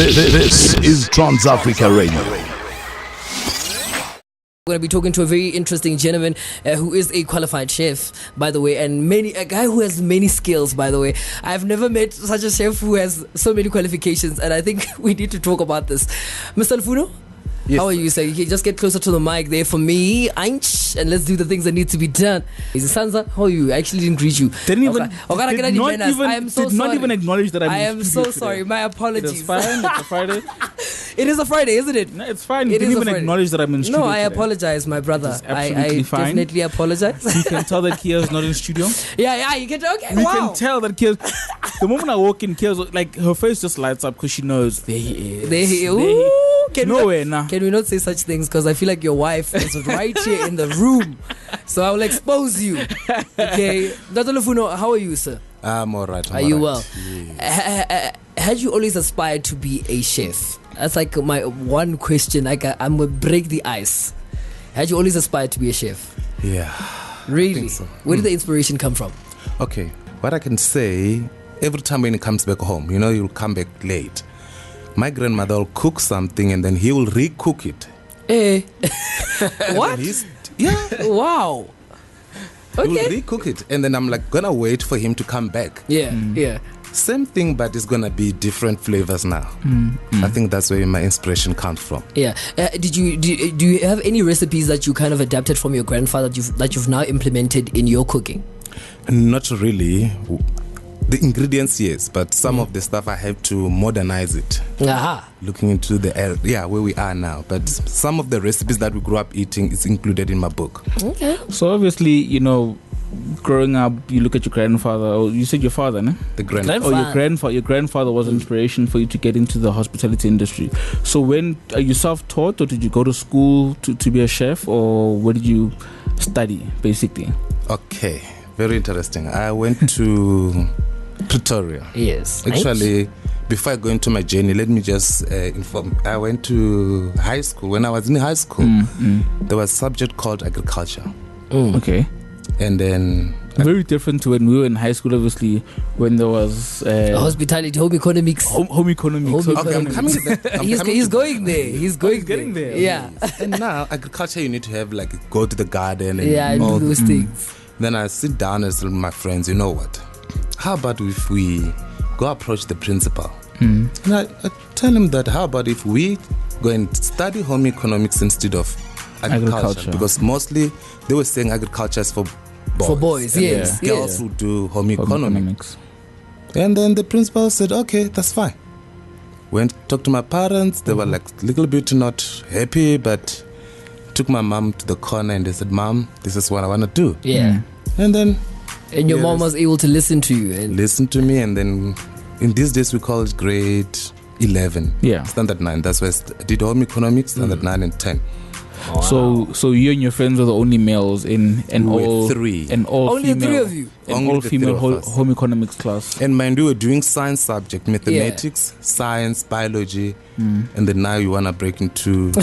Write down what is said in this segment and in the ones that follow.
This is Trans Africa Radio. We're going to be talking to a very interesting gentleman who is a qualified chef, by the way, and a guy who has many skills, by the way. I've never met such a chef who has so many qualifications, and I think we need to talk about this. Mr. Lufuni? Yes. How are you, sir? You can just get closer to the mic there for me. And let's do the things that need to be done. Sansa, how are you? I actually didn't greet you. Did not even acknowledge that I'm I am so sorry. My apologies. It's fine. It's a Friday. It is a Friday, isn't it? No, it's fine. You didn't even acknowledge that I'm in studio. No, I today. apologize, my brother. I fine. definitely apologize. You can tell that Kia's not in studio. Yeah, you can. Okay, you can tell that Kia. The moment I walk in, Kia's like her face just lights up because she knows there he is. There he is. Can we not say such things? Because I feel like your wife is right here in the room. So I will expose you. Okay. Dr. Lufuni, how are you, sir? I'm alright. Are you well? Yes. Had you always aspired to be a chef? That's like my one question. Like I'm going to break the ice. Had you always aspired to be a chef? Yeah. Really? I think so. Where did the inspiration come from? Okay. What I can say, every time when he comes back home, he'll come back late. My grandmother will cook something and then he will recook it. What? Yeah. Wow. Okay. He will recook it and then I'm like gonna wait for him to come back. Yeah. Same thing, but it's gonna be different flavors now. I think that's where my inspiration comes from. Yeah. Do you have any recipes that you kind of adapted from your grandfather that you've now implemented in your cooking? Not really. The ingredients, yes, but some of the stuff I have to modernize it. Aha. Looking into where we are now. But some of the recipes that we grew up eating is included in my book. Okay. So obviously, growing up, you look at your grandfather, or you said your father, no? The grandfather. Your grandfather was an inspiration for you to get into the hospitality industry. So when are you self-taught, or did you go to school to be a chef, or where did you study, basically? Okay, very interesting. I went to Pretoria. Yes. Actually, before I go into my journey, let me just inform. I went to high school. When I was in high school, there was a subject called agriculture. Okay. And then very different to when we were in high school, obviously, when there was hospitality, home economics. Home economics. Okay, I'm coming to that. He's going there. He's getting there. Yeah. And now, agriculture, you need to have go to the garden and all those things. Then I sit down and tell my friends, you know what? How about if we go approach the principal? And I tell him that, how about if we go and study home economics instead of agriculture? Because mostly they were saying agriculture is for boys. For boys, yes. Girls who do home economics. And then the principal said, okay, that's fine. Went to talk to my parents. They were a little bit not happy, but took my mom to the corner and they said, Mom, this is what I want to do. Yeah. And then... And your mom was able to listen to you. Listen to me, and then in these days we call it grade 11. Yeah. Standard 9. That's where I did home economics, standard 9 and 10. Wow. So you and your friends were the only males in all three. And all only female, three of you. In all female home economics class. And mind you, were doing science subject, mathematics, science, biology, and then now you wanna break into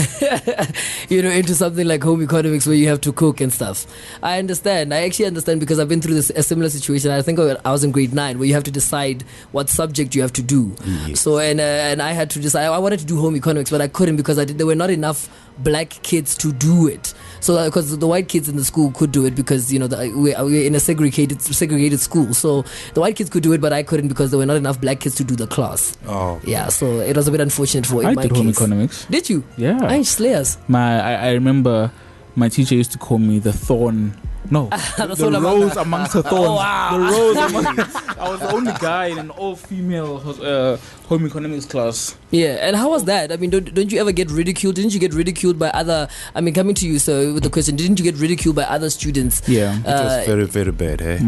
into something like home economics where you have to cook and stuff. I understand. I actually understand because I've been through a similar situation. I think I was in grade 9 where you have to decide what subject you have to do. Yes. So and I had to decide. I wanted to do home economics, but I couldn't because there were not enough black kids to do it. So because the white kids in the school could do it because we're in a segregated school. So the white kids could do it, but I couldn't because there were not enough black kids to do the class. Oh. Yeah. So it was a bit unfortunate for my did case. home economics. Did you? Yeah. Slayers. I remember my teacher used to call me the thorn. No, the rose amongst the thorns. Oh, wow. The rose I was the only guy in an all-female home economics class. Yeah, and how was that? I mean, don't you ever get ridiculed? Didn't you get ridiculed by other... I mean, coming to you, sir, with the question, didn't you get ridiculed by other students? Yeah. It was very, very bad, eh?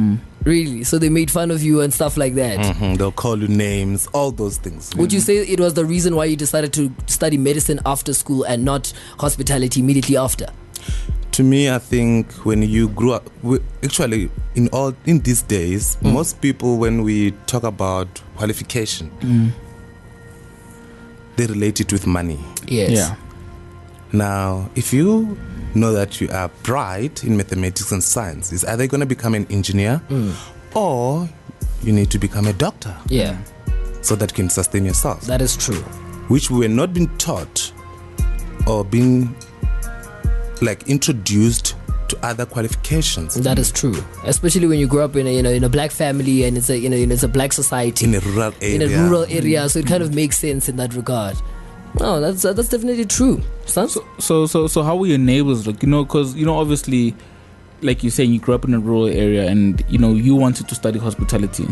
Really? So they made fun of you and stuff like that? They'll call you names, all those things. Would you say it was the reason why you decided to study medicine after school and not hospitality immediately after? To me, I think when you grew up, actually, in these days, most people, when we talk about qualification, they relate it with money. Yes. Yeah. Now, if you know that you are bright in mathematics and science, is either going to become an engineer or you need to become a doctor. Yeah. So that you can sustain yourself. That is true. which we were not being taught or being like introduced to other qualifications. That is true, especially when you grow up in a black family and it's a black society In a rural area. So it kind of makes sense in that regard. No, that's definitely true. Son? So how were your neighbors like? Because obviously, like you're saying, you grew up in a rural area, and you wanted to study hospitality,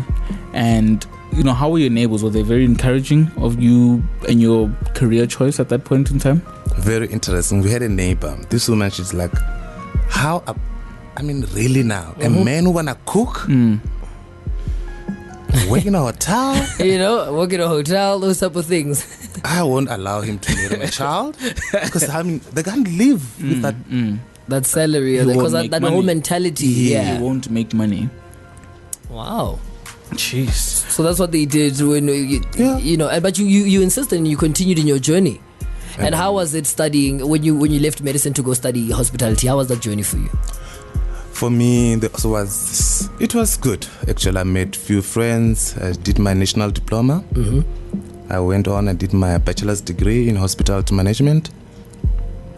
and how were your neighbors? Were they very encouraging of you and your career choice at that point in time? Very interesting. We had a neighbor. This woman, she's like, really now? A man who wanna cook? Work in a hotel? Work in a hotel, those type of things. I won't allow him to marry my child because they can't live with that. That salary, because that whole mentality. Yeah, you won't make money. Wow. Jeez. So that's what they did when but you insisted and you continued in your journey. And how was it studying when you left medicine to go study hospitality? How was that journey for you? For me, it was good. Actually, I made few friends. I did my national diploma. I went on and did my bachelor's degree in hospitality management,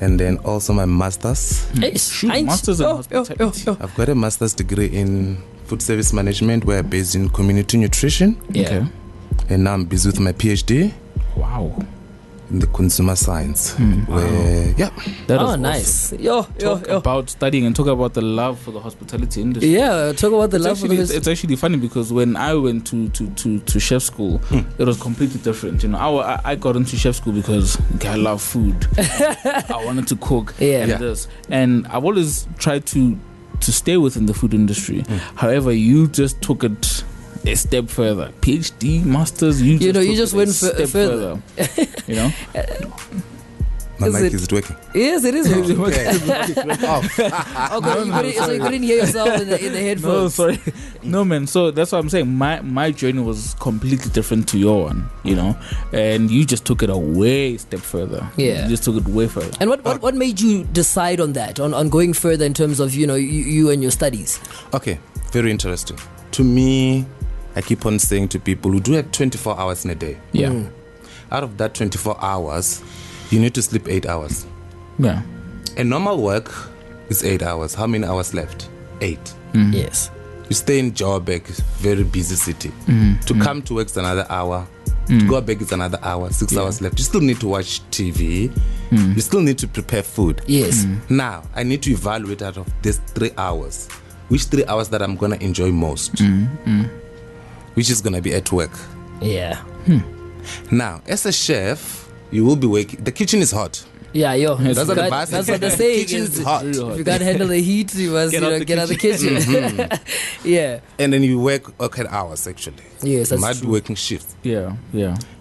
and then also my master's. Master's in hospitality. I've got a master's degree in food service management, where I'm based in community nutrition. Yeah. Okay. And now I'm busy with my PhD. Wow. In the consumer science. That is awesome. Nice. Talk about studying and talk about the love for the hospitality industry. Yeah, talk about the love for the industry. It's actually funny because when I went to chef school, it was completely different. I got into chef school because I love food. I wanted to cook and I've always tried to stay within the food industry. However, you just took it a step further. PhD, masters, you just went further. My mic is working. Yes, it is. Okay. So you couldn't hear yourself in the headphones. No, sorry. No, man. So that's what I'm saying. My journey was completely different to your one, and you just took it a way step further. Yeah. You just took it way further. And what made you decide on that, on going further in terms of, you and your studies? Okay, very interesting. To me, I keep on saying to people, who do have 24 hours in a day. Yeah. Out of that 24 hours, you need to sleep 8 hours. Yeah. A normal work is 8 hours. How many hours left? 8. Yes. You stay in Joburg, very busy city. To come to work is another hour. To go back is another hour. 6 hours left. You still need to watch TV. You still need to prepare food. Yes. Now, I need to evaluate out of these 3 hours, which 3 hours that I'm going to enjoy most. Which is going to be at work. Yeah. Now, as a chef, you will be waking. The kitchen is hot. Yeah, That's what they're saying. Kitchen is hot. If you can't handle the heat, you must get out of the kitchen. Yeah. And then you work 8 hours actually. Yes, that's might true. be working shifts. Yeah.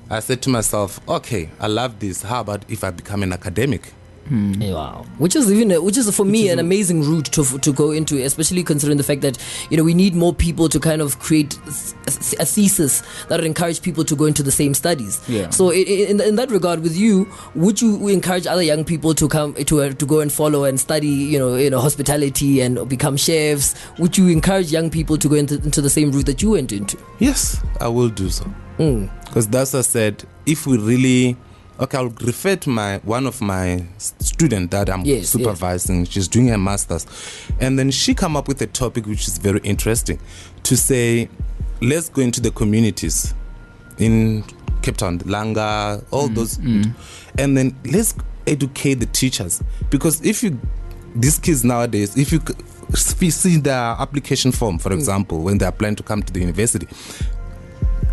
I said to myself, okay, I love this. How about if I become an academic? Wow, which is for me an amazing route to go into, especially considering the fact that we need more people to kind of create a thesis that would encourage people to go into the same studies. Yeah. So in that regard, with you, would you encourage other young people to come to go and follow and study hospitality and become chefs? Would you encourage young people to go into the same route that you went into? Yes, I will do so. Because that's what I said. If we really I'll refer to one of my student that I'm supervising. She's doing her master's, and then she come up with a topic which is very interesting, to say, let's go into the communities in Cape Town, Langa, all those, and then let's educate the teachers, because these kids nowadays, if you see their application form, for example, when they are planning to come to the university,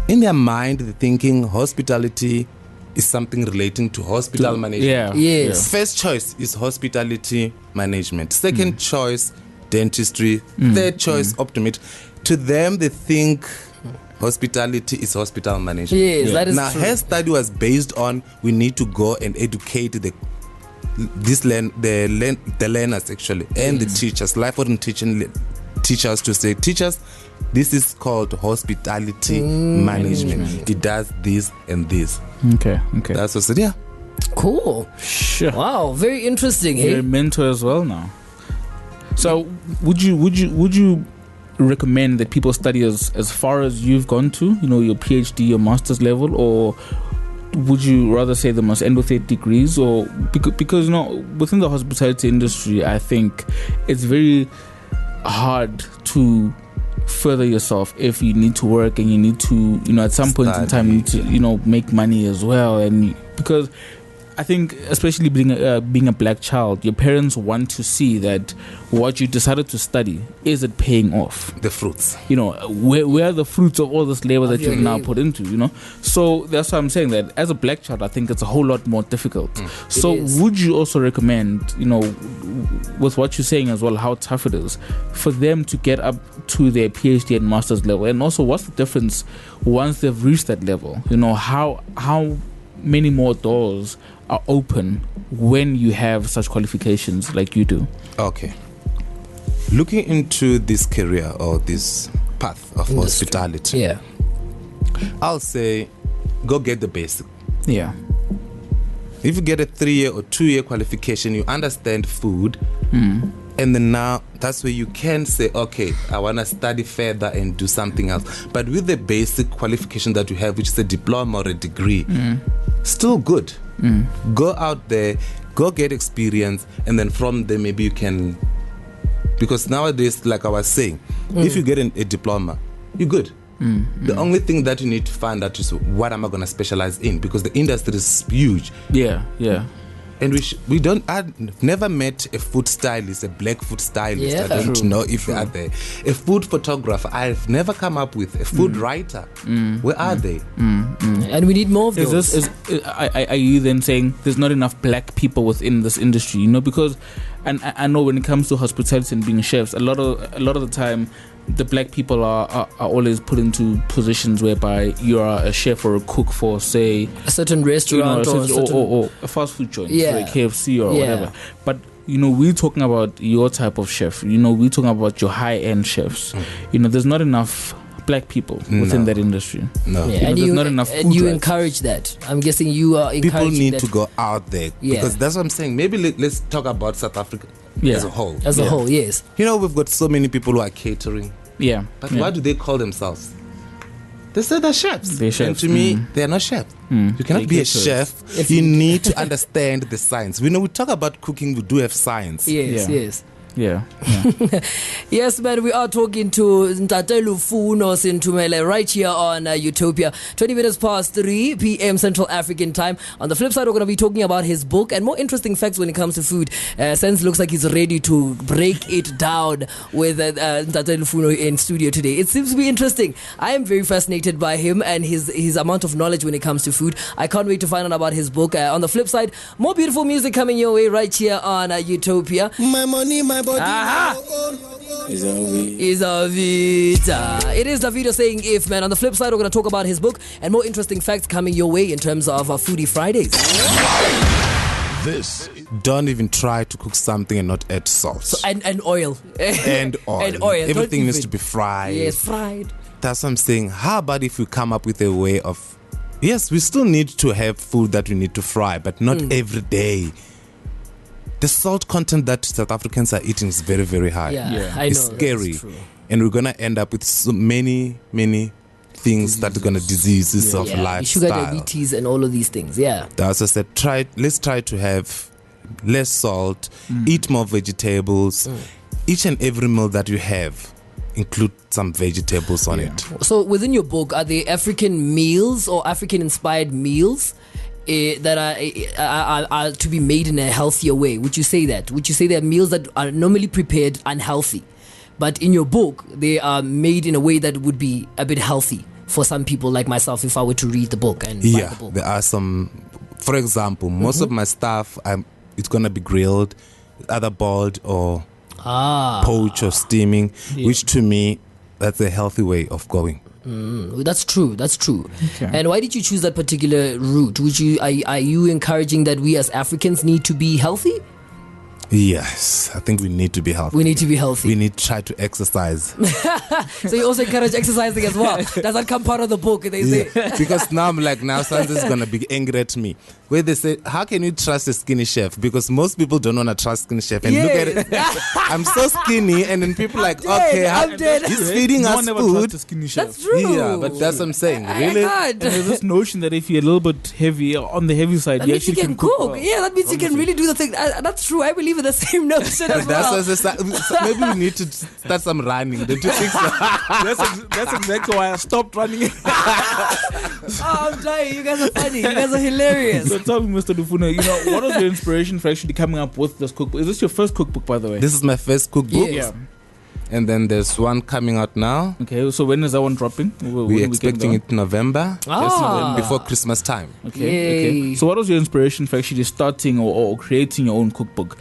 in their mind they're thinking hospitality is something relating to hospital management. Yeah. Yes. First choice is hospitality management. Second choice, dentistry. Third choice, optometry. To them, they think hospitality is hospital management. Yes, that is now, true. her study was based on we need to go and educate the learners actually, and the teachers, life-oriented teachers, to say, teachers, this is called hospitality management. It does this and this. Okay. That's what I said. Yeah. Cool. Sure. Wow, very interesting. You're a mentor as well now. So would you recommend that people study as far as you've gone to, your PhD, your master's level, or would you rather say they must end with 8 degrees, or because you know, within the hospitality industry, I think it's very hard to further yourself if you need to work and you need to, you know, at some point in time you need to, you know, make money as well. And because I think, especially being a black child, your parents want to see that what you decided to study, is it paying off? The fruits. You know, where are the fruits of all this labor that you've now put into, you know? So that's why I'm saying that as a black child, I think it's a whole lot more difficult. So would you also recommend, you know, with what you're saying as well, how tough it is for them to get up to their PhD and master's level? And also, what's the difference once they've reached that level? You know, how many more doors are open when you have such qualifications like you do? Okay. Looking into this career or this path of hospitality, I'll say go get the basic. Yeah. If you get a 3-year or 2-year qualification, you understand food, and then now that's where you can say, okay, I want to study further and do something else. But with the basic qualification that you have, which is a diploma or a degree, still good. Go out there, go get experience, and then from there maybe you can, because nowadays, like I was saying, if you get a diploma, you're good. The only thing that you need to find out is, what am I going to specialize in? Because the industry is huge. Yeah. And I've never met a food stylist, a black food stylist. Yeah. I don't know if they are there. A food photographer, I've never come up with. A food writer, where are they? And we need more of those. Are you then saying there's not enough black people within this industry? You know, because, and I know when it comes to hospitality and being chefs, a lot of the time, the black people are always put into positions whereby you are a chef or a cook for, say, a certain restaurant, or a fast food joint, like KFC or whatever. But you know, we're talking about your type of chef. You know, we're talking about your high-end chefs. You know, there's not enough black people within that industry. No. And there's not enough food. And you encourage that. I'm guessing you are encouraging people need that. to go out there, because that's what I'm saying. Maybe let's talk about South Africa as a whole. As a whole, yes. You know, we've got so many people who are catering. But what do they call themselves? They say they're chefs. They're chefs. And to me, they're not chefs. You cannot be a chef. You need to understand the science. We talk about cooking, we do have science. Yes. Yeah. Yes, man, we are talking to Ntate Lufuni Sinthumele right here on Utopia. 20 minutes past 3 p.m. Central African time. On the flip side, we're going to be talking about his book and more interesting facts when it comes to food. Sense looks like he's ready to break it down with Ntate Lufuni in studio today. It seems to be interesting. I am very fascinated by him and his amount of knowledge when it comes to food. I can't wait to find out about his book. On the flip side, more beautiful music coming your way right here on Utopia. My money, my body. Is a vita. It is Davido saying if, man. On the flip side, we're going to talk about his book and more interesting facts coming your way in terms of Foodie Fridays. Don't even try to cook something and not add salt. And oil. And oil. And oil. Everything needs to be fried. Yes, fried. That's what I'm saying. How about if we come up with a way of... Yes, we still need to have food that we need to fry, but not every day. The salt content that South Africans are eating is very, very high. I know. It's scary. And we're going to end up with so many things that are going to diseases of lifestyle. Sugar diabetes and all of these things, As I said, let's try to have less salt, eat more vegetables. Each and every meal that you have, include some vegetables on it. So within your book, are there African meals or African-inspired meals that are to be made in a healthier way? Would you say that? Would you say there are meals that are normally prepared unhealthy, but in your book they are made in a way that would be a bit healthy for some people like myself if I were to read the book and buy the book? There are some. For example, most of my stuff, it's gonna be grilled, either boiled or poached or steaming, which to me, that's a healthy way of going. That's true. Okay. And why did you choose that particular route? Are you encouraging that we as Africans need to be healthy? Yes, I think we need to be healthy. We need to be healthy. We need to try to exercise. So you also encourage exercising as well. Does that come part of the book? They say. Because now I'm like, now Sansa's going to be angry at me. Where they say, how can you trust a skinny chef? Because most people don't want to trust skinny chef. And look at it. I'm so skinny. And then people like, I'm dead. He's feeding no us one never food. a skinny chef. That's true. Yeah, but that's what I'm saying. Really? And there's this notion that if you're a little bit heavy, on the heavy side, That you means you actually can cook. well. Yeah, that means you can really do the thing. That's true. I believe in the same notion as well. Maybe we need to start some running. To fix that. That's exactly why I stopped running. Oh, I'm dying. You guys are funny. You guys are hilarious. So tell me, Mr. Lufuni, what was your inspiration for actually coming up with this cookbook? Is this your first cookbook, by the way? This is my first cookbook. Yes. Yeah. And then there's one coming out now. Okay, so when is that one dropping? We're expecting it in November. Ah. Before Christmas time. Okay. So what was your inspiration for actually starting or creating your own cookbook?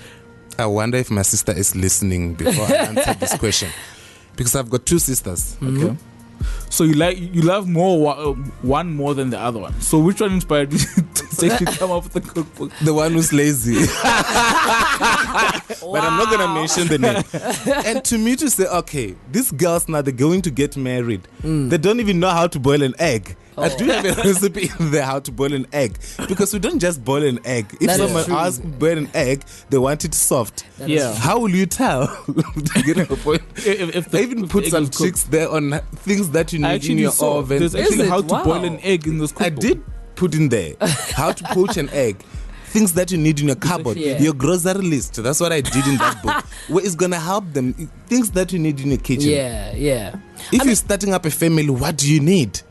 I wonder if my sister is listening before I answer this question. Because I've got two sisters. Okay. So you love one more than the other one. So which one inspired you to actually come up with the cookbook? The one who's lazy. But I'm not going to mention the name. And to me to say, okay, these girls now, they're going to get married. They don't even know how to boil an egg. I do have a recipe in there how to boil an egg. Because we don't just boil an egg. If someone asks to boil an egg, they want it soft. How will you tell? To get a point? If they even put some tricks there on things that you need in your oven. There's actually how to boil an egg in this cookbook. I did put in there how to poach an egg. Things that you need in your cupboard, your grocery list. That's what I did in that book. Where it's gonna help them. Things that you need in your kitchen. Yeah. If you're starting up a family, what do you need?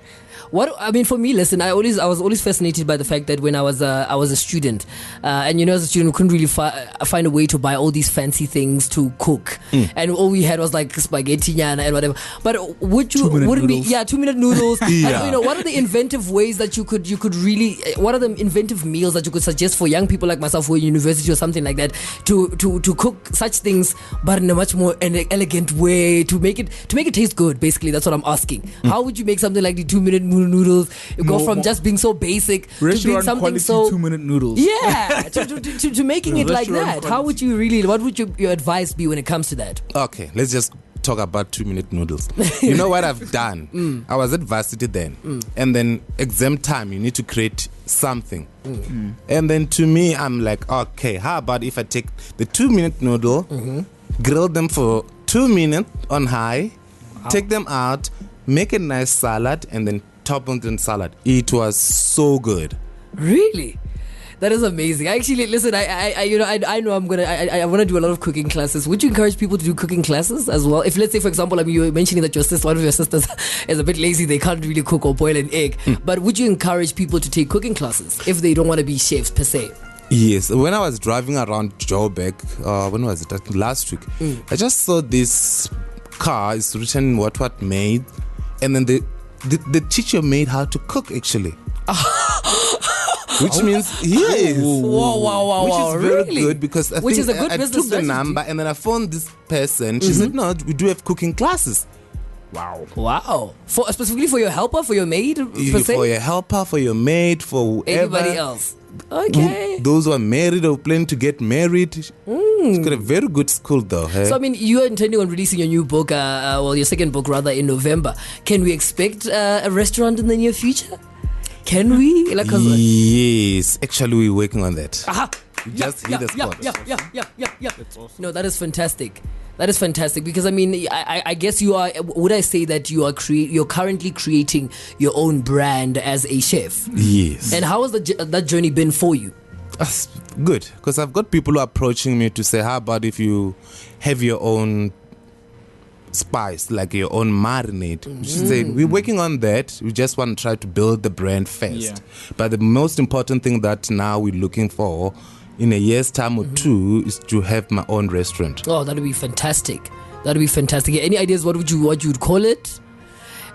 For me, listen, I was always fascinated by the fact that when I was a student, and as a student, we couldn't really find a way to buy all these fancy things to cook, and all we had was like spaghetti and whatever. But wouldn't be 2-minute noodles? And, what are the inventive ways that you could really? What are the inventive meals that you could suggest for young people like myself who are in university or something like that to cook such things, but in a much more elegant way to make it taste good? Basically, that's what I'm asking. How would you make something like the 2-minute noodles? You go from just being so basic to being something so 2-minute noodles. Yeah, to making it like that. How would you what would your advice be when it comes to that? Okay, let's just talk about 2-minute noodles. You know what I've done? I was at varsity then, and then exam time, you need to create something. And then to me, I'm like, okay, how about if I take the 2-minute noodle, grill them for 2 minutes on high, take them out, make a nice salad, and then top on the salad. It was so good. Really? That is amazing. Actually, listen, I know I want to do a lot of cooking classes. Would you encourage people to do cooking classes as well? If, let's say, for example, you were mentioning that one of your sisters is a bit lazy, they can't really cook or boil an egg. But would you encourage people to take cooking classes if they don't want to be chefs per se? Yes. When I was driving around Joburg, when was it? Last week, I just saw this car. It's written what made, and then the teacher made how to cook actually. Which means yes. Wow. Which is very good because I is a good I business took the strategy. number and then I phoned this person. She said, no, we do have cooking classes. Wow. Specifically for your helper, for your maid, per se? For your helper, for your maid, for whoever. Anybody else. Okay. Those who are married or planning to get married. It's got a very good school though. Hey? So you're intending on releasing your new book, your second book rather, in November. Can we expect a restaurant in the near future? Can we? Yes, actually we're working on that. Aha. Just hit the spot. Yeah. That's awesome. No, that is fantastic. That is fantastic because I guess you are. Would I say that you're currently creating your own brand as a chef? Yes. And how has that journey been for you? That's good because I've got people approaching me to say, how about if you have your own spice, like your own marinade? Say, we're working on that. We just want to try to build the brand first. But the most important thing that now we're looking for in a year's time or two is to have my own restaurant. Oh, that would be fantastic. Any ideas what you'd call it?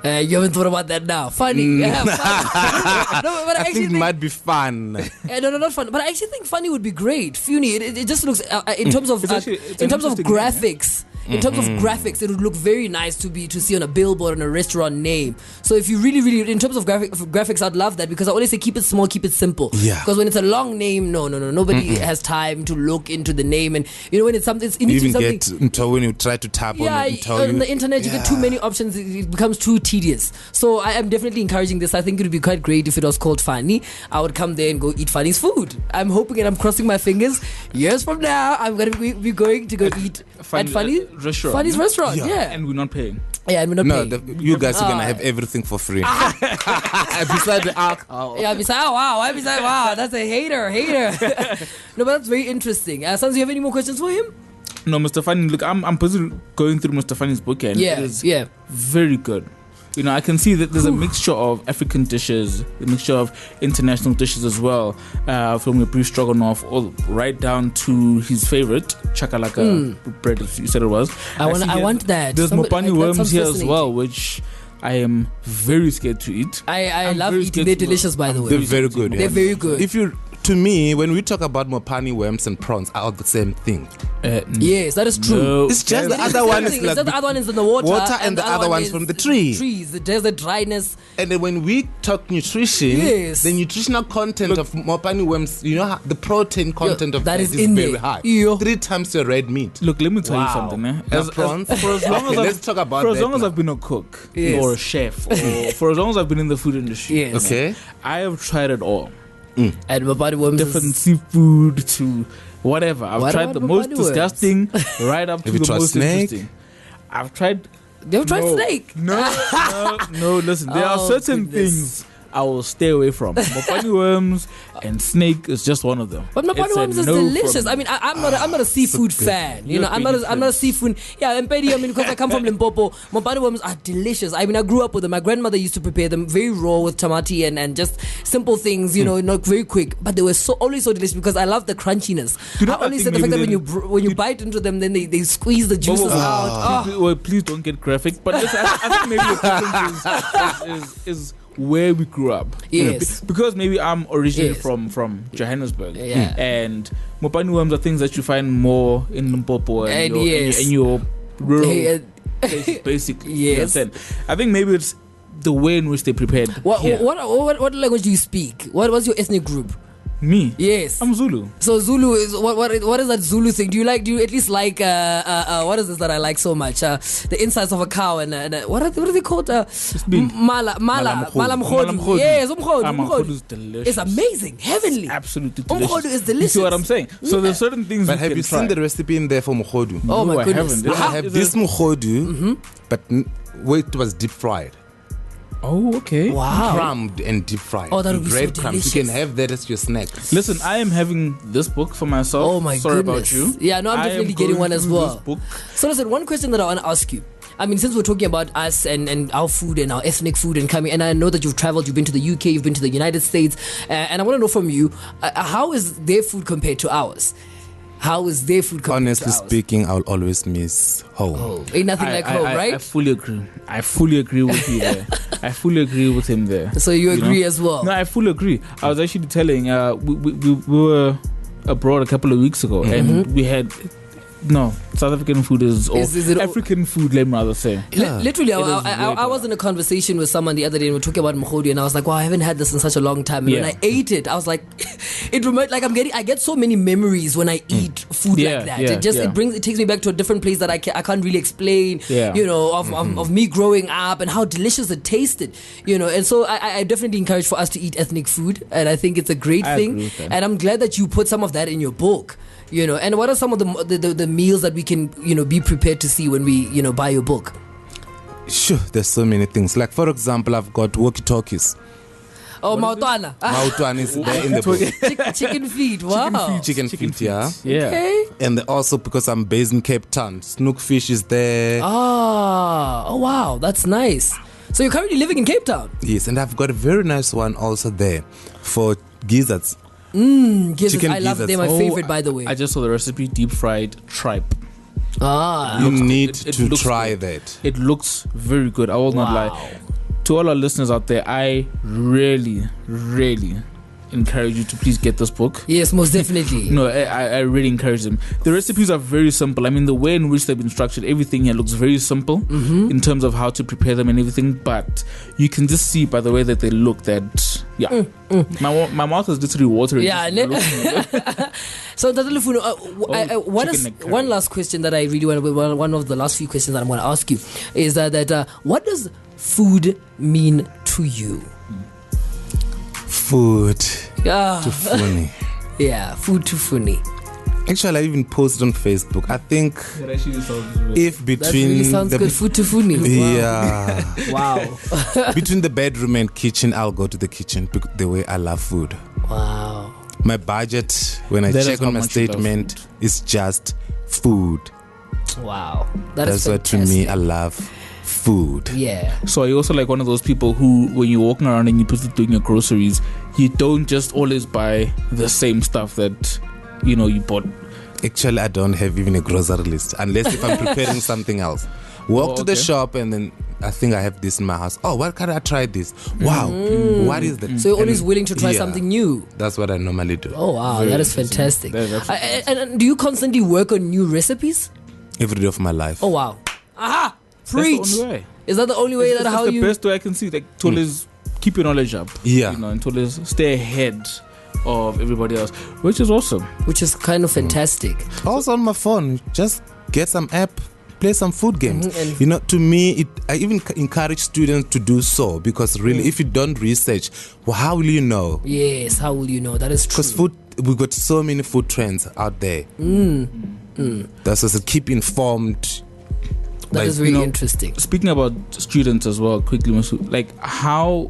You haven't thought about that now. Funny. Yeah, funny. No, but I think it might be fun. No, not fun. But I actually think funny would be great. Funny. It just looks in terms of graphics. In terms of graphics, it would look very nice to see on a billboard on a restaurant name. So if you really, in terms of graphics, I'd love that, because I always say keep it small, keep it simple. Yeah. Because when it's a long name, nobody has time to look into the name, and when it's something, it needs to be something. When you try to tap on it, on the internet, you get too many options. It becomes too tedious. So I am definitely encouraging this. I think it would be quite great if it was called Fani. I would come there and go eat Fani's food. I'm hoping and I'm crossing my fingers. Years from now, I'm going to be going to go eat at Fani's restaurant. Yeah. And we're not paying. Yeah, and we're not paying. You guys are gonna have everything for free. Besides the alcohol. Yeah, wow, that's a hater. No, but that's very interesting. Sons, do you have any more questions for him? No, Mr. Fani, look, I'm busy going through Mr. Fani's book, and it is very good. I can see that there's a mixture of African dishes, a mixture of international dishes as well, from your beef stroganoff all right down to his favorite chakalaka bread, you said it was. I want that. There's mopani worms here as well, which I am very scared to eat. I love eating. They're delicious, by the way. They're very good. They're very good. To me, when we talk about mopani worms and prawns, are the same thing. Yes, that is true. No. It's just the other one is like the other one is in the water, and the other one's from the tree. There's the dryness. And then when we talk nutrition, the nutritional content of mopani worms, the protein content of that is very high. 3 times your red meat. Look, let me tell you something. For as long as I've been a cook or a chef, or for as long as I've been in the food industry, I have tried it all. And mopani worms, different seafood to whatever. I've tried the most disgusting right up to the most interesting. I've tried. You've tried snake? No. Listen, there are certain things I will stay away from. Mopani worms and snake is just one of them. But mopani worms is delicious. I mean, I'm not a seafood fan. I'm not a seafood. Yeah, and because I come from Limpopo, mopani worms are delicious. I mean, I grew up with them. My grandmother used to prepare them very raw with tamati and just simple things. Not very quick, but they were always so delicious because I love the crunchiness. I always said the fact that when you bite into them, then they squeeze the juices out. Please don't get graphic. But I think maybe the difference is where we grew up. Yes. Because maybe I'm originally from Johannesburg. Yeah. And mopani worms are things that you find more in Limpopo and your rural places, basically. Yes. I think maybe it's the way in which they prepared. What language do you speak? What was your ethnic group? Me? Yes. I'm Zulu. So Zulu is what is that Zulu thing? Do you at least like what is this that I like so much? The insides of a cow and what are they called? Mala mkhodu. Yes, umkhodu is delicious. It's amazing, heavenly. Absolutely delicious. Umkhodu is delicious. You see what I'm saying? So there's certain things. But have you seen the recipe in there for mkhodu? Oh my goodness! I have this mkhodu, but where it was deep fried. Oh, okay. Wow. Crumbed and deep fried. Oh, that would be so delicious. You can have that as your snack. Listen, I am having this book for myself. Oh my Sorry goodness. about you. Yeah, no, I'm definitely getting one as well. This book. So listen, one question that I want to ask you. I mean, since we're talking about us and our food and our ethnic food and coming, and I know that you've traveled, you've been to the UK, you've been to the United States, and I want to know from you, how is their food compared to ours? How is their food compared Honestly to ours? speaking, I'll always miss home. Oh, ain't nothing like home, right? I fully agree with you there. I fully agree with him there. So you agree as well? No, I fully agree. I was actually telling, we were abroad a couple of weeks ago, and we had... No, South African food is African food, let me rather say. Literally, I was in a conversation with someone the other day and we were talking about mkhodi, and I was like, wow, I haven't had this in such a long time. And when I ate it, I was like, I get so many memories when I eat food like that. It takes me back to a different place that I can't really explain, of me growing up and how delicious it tasted, and so I definitely encourage for us to eat ethnic food, and I think it's a great thing, and I'm glad that you put some of that in your book. And what are some of the meals that we can, be prepared to see when we, buy your book? Sure, there's so many things. Like, for example, I've got walkie-talkies. Oh, Mautwana. Mautwana is there in the book. Chicken feet, wow. Chicken feet, yeah. Okay. And also, because I'm based in Cape Town, snook fish is there. Oh, wow, that's nice. So you're currently living in Cape Town? Yes, and I've got a very nice one also there for gizzards. Gizzards. I love them. They're my favorite, by the way. I just saw the recipe: deep fried tripe. You need to try that. It looks very good. I will not lie. To all our listeners out there, I really, really encourage you to please get this book. Yes, most definitely. No, I really encourage them. The recipes are very simple. I mean, the way in which they've been structured, everything here looks very simple in terms of how to prepare them and everything. But you can just see by the way that they look that, my mouth is literally watering. Yeah. So, Tata Lufuni, one last question that I really want, one of the last few questions that I'm going to ask you is that what does food mean to you? Food to funny. Yeah, food to funny. Actually, I even posted on Facebook. I think if between that really sounds good. Food to funny. Yeah. Wow. Between the bedroom and kitchen, I'll go to the kitchen the way I love food. Wow. My budget, when I check on my statement, is just food. Wow. That's what to me I love. Food. Yeah. So are you also like one of those people who, when you're walking around and you're doing your groceries, you don't just always buy the same stuff that you bought? Actually, I don't have even a grocery list unless if I'm preparing something else. Walk to the shop and then I think I have this in my house. Oh, why can't I try this? Wow, what is that? So you're always willing to try something new. That's what I normally do. Oh wow, that is fantastic. And do you constantly work on new recipes? Every day of my life. Oh wow. Aha! Preach. That's the only way. Is that the only way that how the you? Best way I can see, like to always keep your knowledge up. Yeah. And to always stay ahead of everybody else, which is awesome. Which is kind of fantastic. Also on my phone, just get some app, play some food games. To me, I even encourage students to do so because really, if you don't research, well, how will you know? Yes, how will you know? That is true. Because we've got so many food trends out there. That's just keep informed. That is really interesting. Speaking about students as well, quickly, like how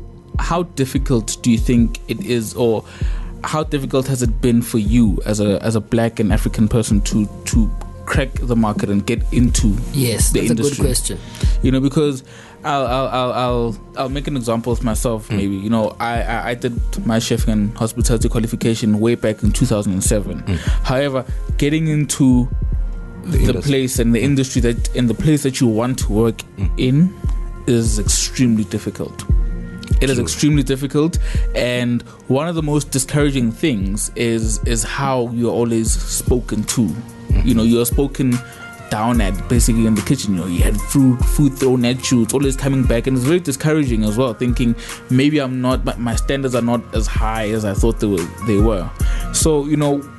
difficult do you think it is, or how difficult has it been for you as a black and African person to crack the market and get into the industry? That's a good question. Because I'll make an example of myself. Maybe I did my chef and hospitality qualification way back in 2007. However, getting into the place and the industry the place that you want to work in is extremely difficult. It is extremely difficult, and one of the most discouraging things is how you're always spoken to. You're spoken down at basically in the kitchen. You had food thrown at you. It's always coming back, and it's very discouraging as well, thinking maybe my standards are not as high as I thought they were. So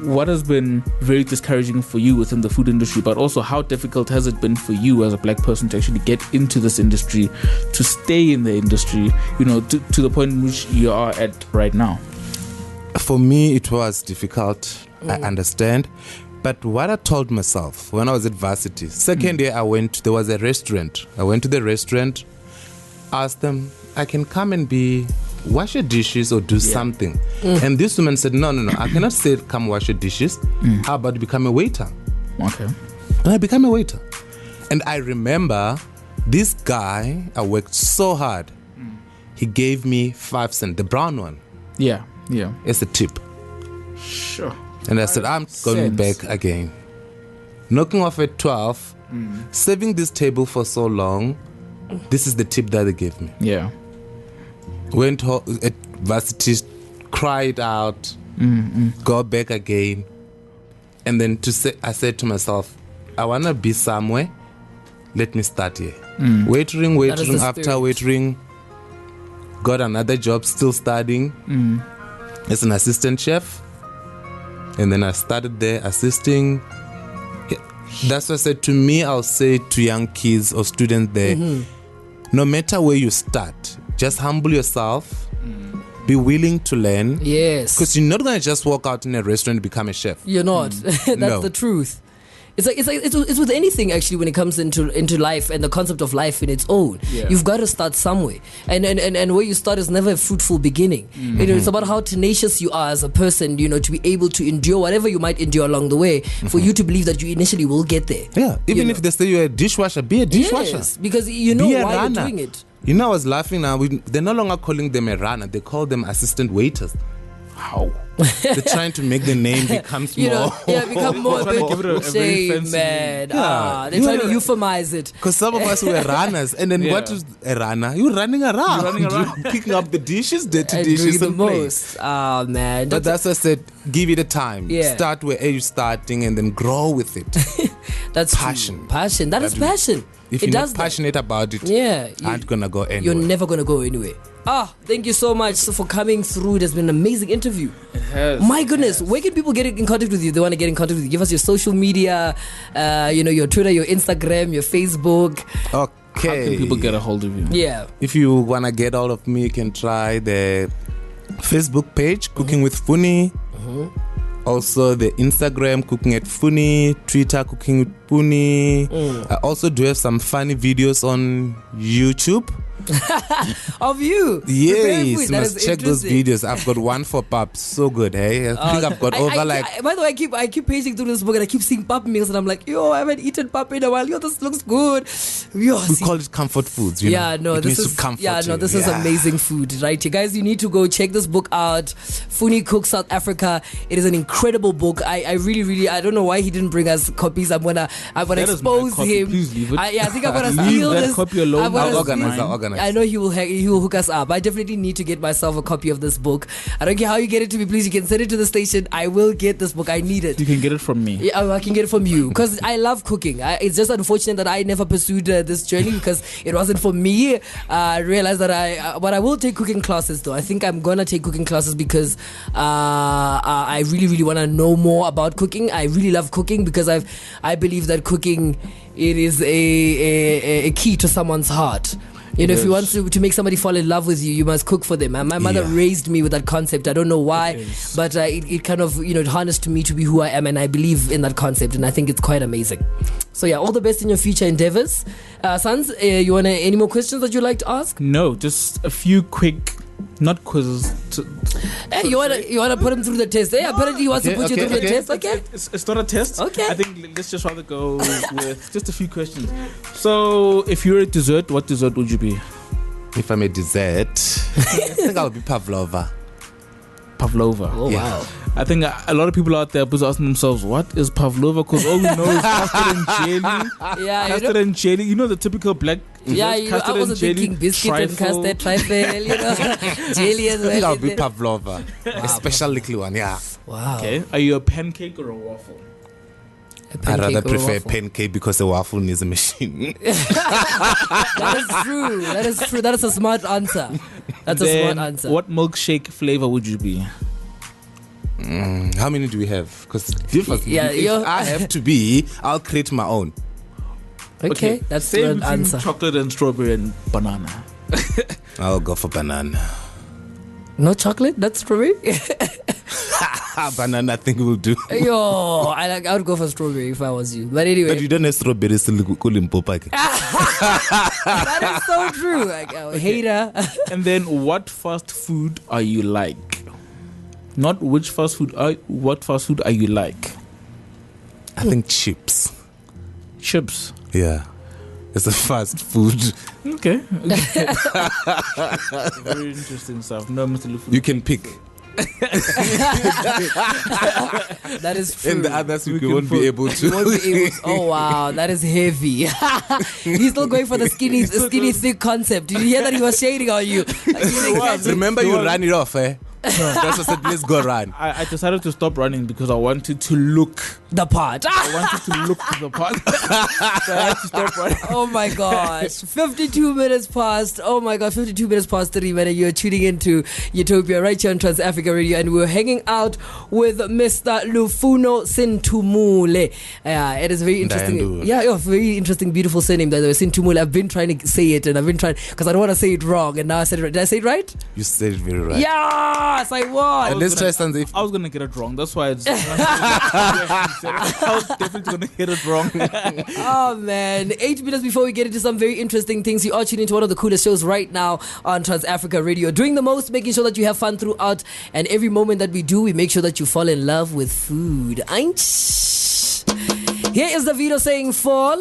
what has been very discouraging for you within the food industry, but also how difficult has it been for you as a black person to actually get into this industry, to stay in the industry, to the point in which you are at right now? For me, it was difficult. I understand. But what I told myself when I was at varsity, second year there was a restaurant. I went to the restaurant, asked them, I can come and wash your dishes or do something. And this woman said, no, I cannot say come wash your dishes. How about become a waiter? Okay. And I became a waiter. And I remember this guy, I worked so hard. He gave me 5 cents, the brown one. Yeah. As a tip. Sure. And I said, I'm going back again. Knocking off at 12, serving this table for so long, this is the tip that they gave me. Yeah. Went home at varsity, cried out, go back again. And then I said to myself, I want to be somewhere, let me start here. Waitering, after waitering, got another job, still studying as an assistant chef. And then I started there assisting. That's what I said. To me, I'll say to young kids or students there, no matter where you start, just humble yourself, be willing to learn. Yes. Because you're not going to just walk out in a restaurant and become a chef. You're not. That's the truth. It's with anything actually when it comes into life and the concept of life in its own. Yeah. You've got to start somewhere, and where you start is never a fruitful beginning. It's about how tenacious you are as a person. To be able to endure whatever you might endure along the way, for you to believe that you initially will get there. Yeah, even if they say you're a dishwasher, be a dishwasher. Yes, because you know why you're doing it. I was laughing now. They're no longer calling them a runner; they call them assistant waiters. How? They're trying to make the name become small. Become more a Trying to give it a very shame, fancy man. Yeah. They're trying to euphemize it. Because some of us were runners, and then what is a runner? You're running around, picking up the dishes, dirty And dishes, doing and the plates. most. Oh, man. But that's what I said. Give it a time. Yeah. Start where you're starting, and then grow with it. That's passion. True. Passion. That is passion. If it you're does not passionate about it, aren't gonna go anywhere. You're never gonna go anywhere. Thank you so much for coming through. It has been an amazing interview. It has. My goodness, where can people get in contact with you? They want to get in contact with you. Give us your social media, your Twitter, your Instagram, your Facebook. Okay. How can people get a hold of you? Yeah. If you wanna get all of me, you can try the Facebook page, Cooking with Funi. Also the Instagram, Cooking at Funi. Twitter, Cooking with Funi. I also do have some funny videos on YouTube. Of you. Yes, you must check those videos. I've got one for pups. So good, hey? I think I've got by the way, I keep paging through this book and I keep seeing pup meals and I'm like, I haven't eaten pup in a while. This looks good. We call it comfort foods. This is amazing food, right? You guys, you need to go check this book out. Funi Cooks South Africa. It is an incredible book. I really, I don't know why he didn't bring us copies. I'm gonna expose him. Please leave it. I think I'm gonna steal this. Copy alone. I'll organize. I know he will hook us up. I definitely need to get myself a copy of this book. I don't care how you get it to me. Please, you can send it to the station. I will get this book. I need it. You can get it from me. Yeah, I can get it from you because I love cooking. It's just unfortunate that I never pursued this journey because it wasn't for me. I realized that I will take cooking classes though. I think I'm gonna take cooking classes because I really want to know more about cooking. I really love cooking because I believe that cooking, it is a key to someone's heart. If you want to make somebody fall in love with you, you must cook for them. And my mother raised me with that concept. I don't know why, but it kind of it harnessed me to be who I am, and I believe in that concept, and I think it's quite amazing. So all the best in your future endeavors. Sons, you want any more questions that you'd like to ask? No, just a few quick, not quizzes. Hey, you wanna put him through the test? Hey, apparently he wants to put you through the test. Okay, it's not a test. Okay, I think let's just rather go with just a few questions. So, if you're a dessert, what dessert would you be? If I'm a dessert, I think I'll be pavlova. Oh wow! I think a lot of people out there are asking themselves, what is pavlova? Because all we know is custard and jelly. Yeah, custard and jelly. You know the typical black. Yeah, I was thinking biscuit and custard, trifle, jelly as well. I think I'll be pavlova, a special little one. Yeah. Wow. Okay. Are you a pancake or a waffle? I rather prefer pancake because a waffle needs a machine. That is true. That is a smart answer. That's a smart answer. What milkshake flavor would you be? How many do we have? Because it differs. If I have to be, I'll create my own. Okay, that's the answer. Chocolate and strawberry and banana. I'll go for banana. No chocolate? That's strawberry? Banana, I think will do. I would go for strawberry if I was you. But anyway. But you don't have strawberries in Limpopo. That is so true. Hater. And then what fast food are you like? Not which fast food, what fast food are you like? I think chips. Chips? Yeah. It's a fast food. Okay. Very interesting stuff. No, Mr. Lufuni. You can pick. That is true. And the others we won't be able to. Oh wow, that is heavy. He's still going for the skinny thick concept. Did you hear that he was shading on you? Remember you ran it off, eh? That's what I said, let's go run. I decided to stop running because I wanted to look the part. I wanted to look the part. So I had to stop running. Oh my gosh. 52 minutes past. Oh my god, 52 minutes past 3 minutes. You're tuning into Utopia right here on Trans Africa Radio, and we're hanging out with Mr. Lufuni Sinthumele. It is very interesting. Very interesting, beautiful surname. By the way, Sinthumele. I've been trying to say it, and I've been trying because I don't want to say it wrong, and now I said it right. Did I say it right? You said it very right. Yes, I won. Let's try something. I was gonna get it wrong. That's why I was definitely gonna get it wrong. Oh man, 8 minutes before we get into some very interesting things, you are tuning into one of the coolest shows right now on Trans Africa Radio, doing the most, making sure that you have fun throughout, and every moment that we do, we make sure that you fall in love with food. Here is the video saying fall.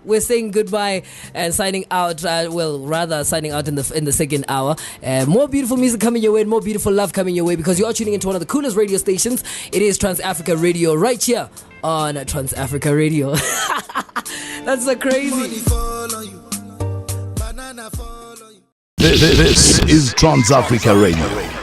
We're saying goodbye and signing out. Signing out in the second hour. More beautiful music coming your way and more beautiful love coming your way, because you are tuning into one of the coolest radio stations. It is Trans Africa Radio right here on Trans Africa Radio. That's so crazy. This is Trans Africa Radio.